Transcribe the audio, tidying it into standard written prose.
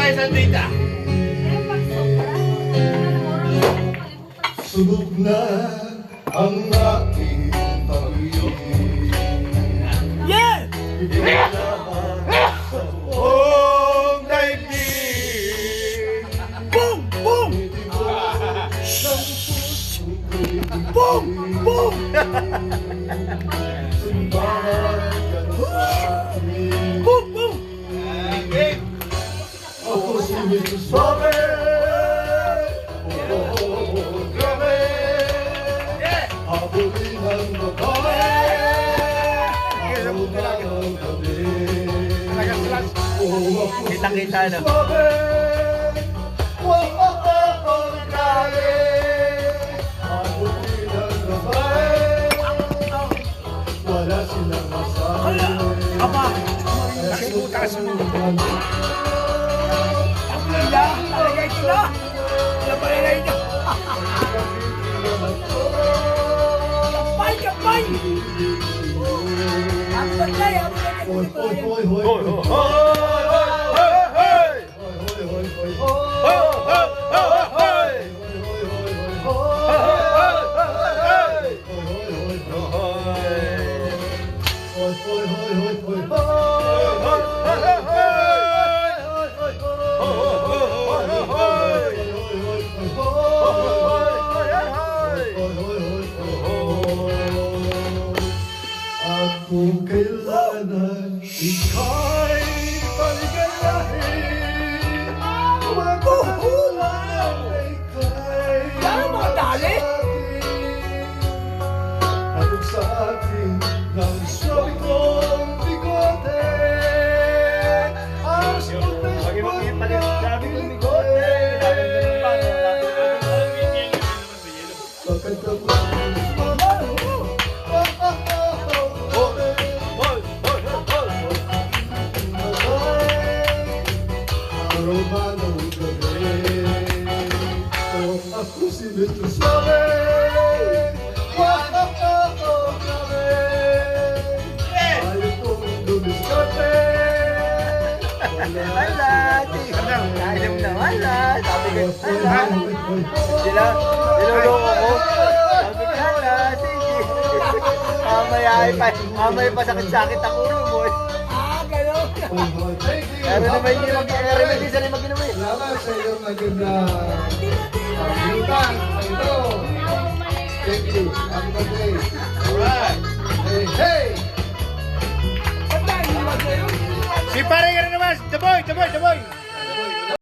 tayo, Sandrita. Subok na ang aking pag-ibig. Yeah! Buong daigdig. Boom! Boom! Boom! Boom! Boom! Boom! Ako si Mr. Suave. Oh, grabe. Habulin ang babae. Habulin ang gabi. Kita-kita, no? Suave. Oh, grabe. Habulin ang babae. Wala silang masabi. Aba! Nakikutas mo. Talagay ko na! Nabalagay na! Kapay! Kapay! Ang bagay! Ang bagay! Hoy, hoy, hoy, hoy, Hoy, hoy, hoy, Kung kailangan ika'y paligayahin, magkukulang ika'y Yan ang mga dali! Anong sa akin ng swabe kong bigote, ang sport Sabi kong bigote! Bakit ako Romano gabi. Oh, ako si Mr. Suave. Oh, grabe. Ayaw kong dumiskarte. Hala! Kainom na wala! Sabi ko, hala! Sila, niloloko ko. Sabi ko, hala! Sige! Mamaya pa sakit-sakit ang ulo mo. Gano'n! Pero naman hindi mag-remedy sa rin mag-inom eh. Salamat sa iyong magandang paglutan. Ito. Thank you. Happy birthday. Alright. Hey, hey! Si pare ka na naman! The boy! The boy! The boy!